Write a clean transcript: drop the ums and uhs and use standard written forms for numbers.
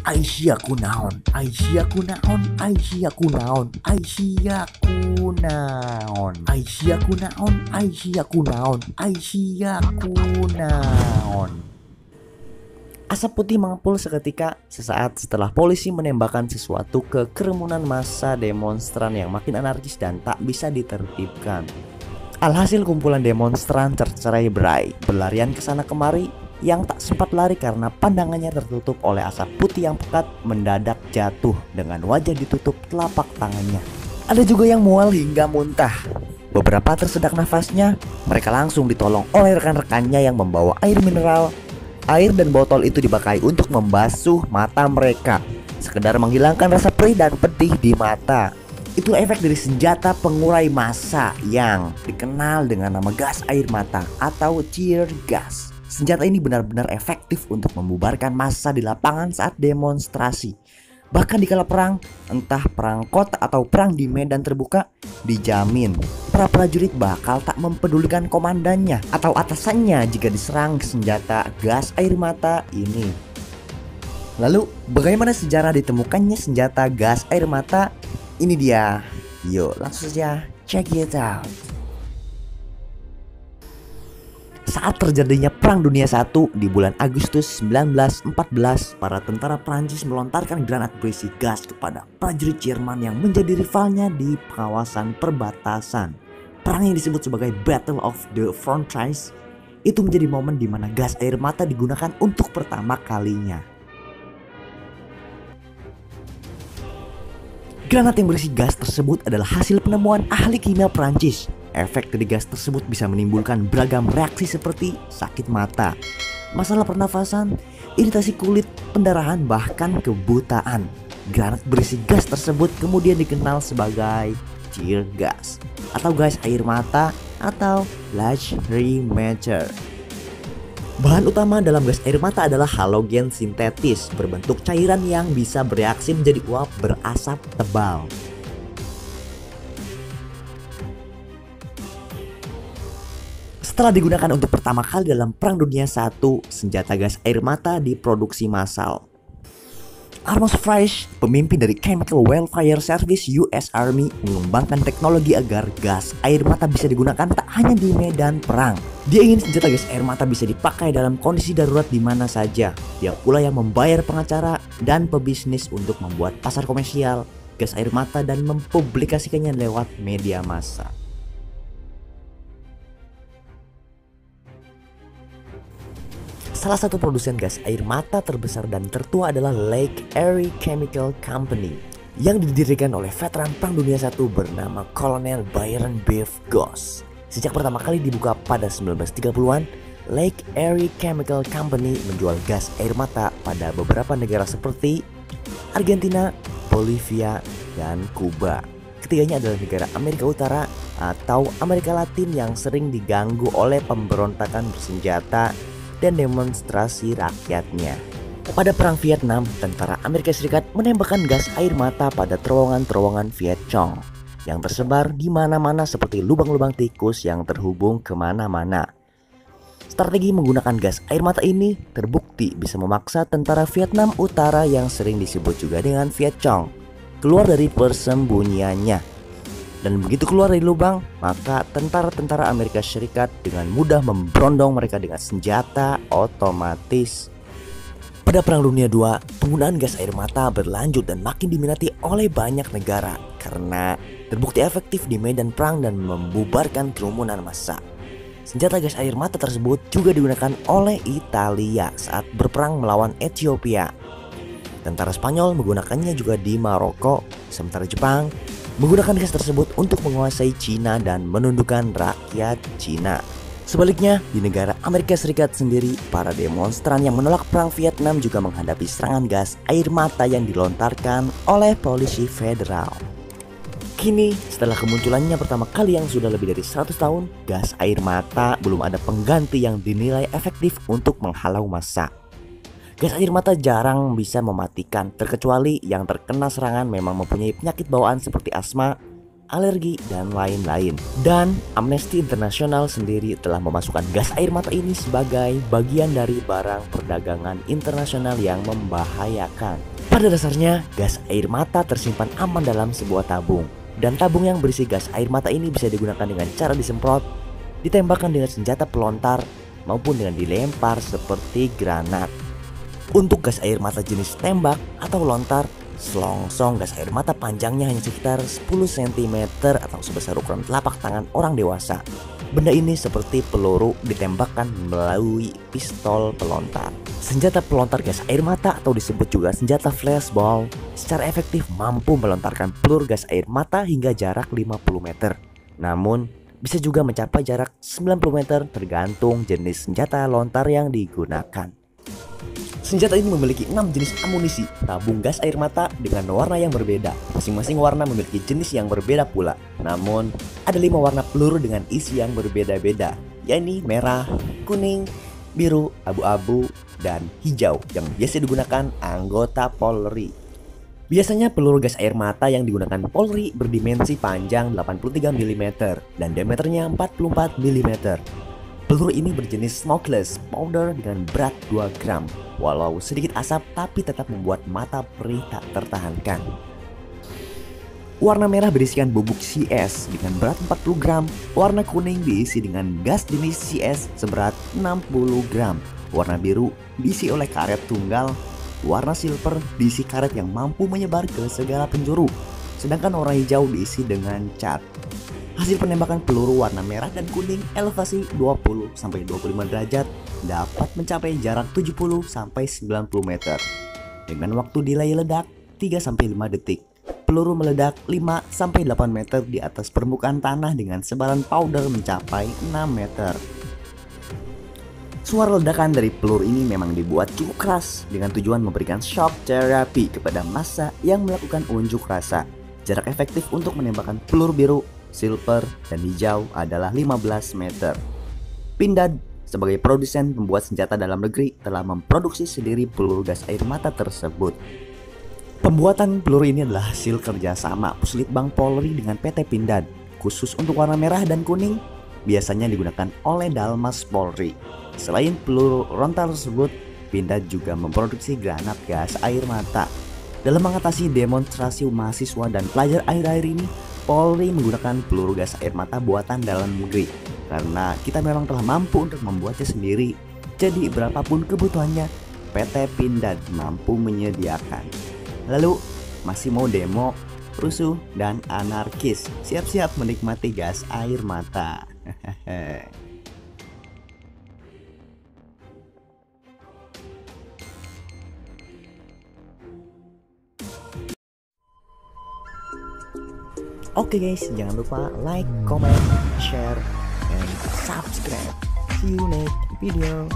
Aisyah kunaon, Aisyah kunaon, Aisyah kunaon, Aisyah kunaon, Aisyah kunaon, Aisyah kunaon, Aisyah kunaon. Asap putih mengepul seketika sesaat setelah polisi menembakkan sesuatu ke kerumunan massa demonstran yang makin anarkis dan tak bisa ditertibkan. Alhasil kumpulan demonstran tercerai-berai, berlarian ke sana kemari. Yang tak sempat lari karena pandangannya tertutup oleh asap putih yang pekat mendadak jatuh dengan wajah ditutup telapak tangannya. Ada juga yang mual hingga muntah. Beberapa tersedak nafasnya, mereka langsung ditolong oleh rekan-rekannya yang membawa air mineral. Air dan botol itu dipakai untuk membasuh mata mereka, sekedar menghilangkan rasa perih dan pedih di mata. Itu efek dari senjata pengurai massa yang dikenal dengan nama gas air mata atau tear gas. Senjata ini benar-benar efektif untuk membubarkan massa di lapangan saat demonstrasi. Bahkan di kala perang, entah perang kota atau perang di medan terbuka, dijamin para prajurit bakal tak mempedulikan komandannya atau atasannya jika diserang senjata gas air mata ini. Lalu, bagaimana sejarah ditemukannya senjata gas air mata? Ini dia. Yuk, langsung saja check it out. Saat terjadinya Perang Dunia I di bulan Agustus 1914, para tentara Prancis melontarkan granat berisi gas kepada prajurit Jerman yang menjadi rivalnya di kawasan perbatasan. Perang yang disebut sebagai Battle of the Frontiers itu menjadi momen di mana gas air mata digunakan untuk pertama kalinya. Granat yang berisi gas tersebut adalah hasil penemuan ahli kimia Prancis. Efek dari gas tersebut bisa menimbulkan beragam reaksi seperti sakit mata, masalah pernafasan, iritasi kulit, pendarahan, bahkan kebutaan. Granat berisi gas tersebut kemudian dikenal sebagai tear gas atau gas air mata atau lachrymacher. Bahan utama dalam gas air mata adalah halogen sintetis berbentuk cairan yang bisa bereaksi menjadi uap berasap tebal. Setelah digunakan untuk pertama kali dalam Perang Dunia I, senjata gas air mata diproduksi massal. Amos Frisch, pemimpin dari Chemical Welfare Service US Army, mengembangkan teknologi agar gas air mata bisa digunakan tak hanya di medan perang. Dia ingin senjata gas air mata bisa dipakai dalam kondisi darurat di mana saja. Dia pula yang membayar pengacara dan pebisnis untuk membuat pasar komersial gas air mata dan mempublikasikannya lewat media massa. Salah satu produsen gas air mata terbesar dan tertua adalah Lake Erie Chemical Company yang didirikan oleh veteran Perang Dunia I bernama Kolonel Byron Beef Goss. Sejak pertama kali dibuka pada 1930-an, Lake Erie Chemical Company menjual gas air mata pada beberapa negara seperti Argentina, Bolivia, dan Kuba. Ketiganya adalah negara Amerika Utara atau Amerika Latin yang sering diganggu oleh pemberontakan bersenjata dan demonstrasi rakyatnya. Pada Perang Vietnam, tentara Amerika Serikat menembakkan gas air mata pada terowongan-terowongan Viet Cong yang tersebar di mana-mana seperti lubang-lubang tikus yang terhubung kemana-mana. Strategi menggunakan gas air mata ini terbukti bisa memaksa tentara Vietnam Utara yang sering disebut juga dengan Viet Cong keluar dari persembunyiannya. Dan begitu keluar dari lubang, maka tentara-tentara Amerika Serikat dengan mudah memberondong mereka dengan senjata otomatis. Pada Perang Dunia II, penggunaan gas air mata berlanjut dan makin diminati oleh banyak negara karena terbukti efektif di medan perang dan membubarkan kerumunan massa. Senjata gas air mata tersebut juga digunakan oleh Italia saat berperang melawan Ethiopia. Tentara Spanyol menggunakannya juga di Maroko, sementara Jepang menggunakan gas tersebut untuk menguasai Cina dan menundukkan rakyat Cina. Sebaliknya, di negara Amerika Serikat sendiri, para demonstran yang menolak perang Vietnam juga menghadapi serangan gas air mata yang dilontarkan oleh polisi federal. Kini, setelah kemunculannya pertama kali yang sudah lebih dari 100 tahun, gas air mata belum ada pengganti yang dinilai efektif untuk menghalau massa. Gas air mata jarang bisa mematikan, terkecuali yang terkena serangan memang mempunyai penyakit bawaan seperti asma alergi, dan lain-lain. Dan Amnesty International sendiri telah memasukkan gas air mata ini sebagai bagian dari barang perdagangan internasional yang membahayakan. Pada dasarnya, gas air mata tersimpan aman dalam sebuah tabung. Dan tabung yang berisi gas air mata ini bisa digunakan dengan cara disemprot, ditembakkan dengan senjata pelontar, maupun dengan dilempar seperti granat. Untuk gas air mata jenis tembak atau lontar, selongsong gas air mata panjangnya hanya sekitar 10 cm atau sebesar ukuran telapak tangan orang dewasa. Benda ini seperti peluru ditembakkan melalui pistol pelontar. Senjata pelontar gas air mata atau disebut juga senjata flashball secara efektif mampu melontarkan peluru gas air mata hingga jarak 50 meter. Namun, bisa juga mencapai jarak 90 meter tergantung jenis senjata lontar yang digunakan. Senjata ini memiliki 6 jenis amunisi tabung gas air mata dengan warna yang berbeda. Masing-masing warna memiliki jenis yang berbeda pula. Namun, ada 5 warna peluru dengan isi yang berbeda-beda, yakni merah, kuning, biru, abu-abu, dan hijau yang biasa digunakan anggota Polri. Biasanya peluru gas air mata yang digunakan Polri berdimensi panjang 83 mm dan diameternya 44 mm. Peluru ini berjenis smokeless powder dengan berat 2 gram. Walau sedikit asap tapi tetap membuat mata perih tak tertahankan. Warna merah berisikan bubuk CS dengan berat 40 gram. Warna kuning diisi dengan gas jenis CS seberat 60 gram. Warna biru diisi oleh karet tunggal. Warna silver diisi karet yang mampu menyebar ke segala penjuru. Sedangkan warna hijau diisi dengan cat. Hasil penembakan peluru warna merah dan kuning elevasi 20-25 derajat dapat mencapai jarak 70-90 meter. Dengan waktu delay ledak 3-5 detik. Peluru meledak 5-8 meter di atas permukaan tanah dengan sebaran powder mencapai 6 meter. Suara ledakan dari peluru ini memang dibuat cukup keras dengan tujuan memberikan shock therapy kepada massa yang melakukan unjuk rasa. Jarak efektif untuk menembakkan peluru biru, silver, dan hijau adalah 15 meter. Pindad sebagai produsen pembuat senjata dalam negeri telah memproduksi sendiri peluru gas air mata tersebut. Pembuatan peluru ini adalah hasil kerjasama Puslitbang Polri dengan PT Pindad. Khusus untuk warna merah dan kuning biasanya digunakan oleh Dalmas Polri. Selain peluru rontal tersebut, Pindad juga memproduksi granat gas air mata. Dalam mengatasi demonstrasi mahasiswa dan pelajar akhir-akhir ini, Polri menggunakan peluru gas air mata buatan dalam negeri karena kita memang telah mampu untuk membuatnya sendiri. Jadi berapapun kebutuhannya, PT Pindad mampu menyediakan. Lalu masih mau demo, rusuh, dan anarkis? Siap-siap menikmati gas air mata. Oke guys, jangan lupa like, comment, share, and subscribe. See you next video.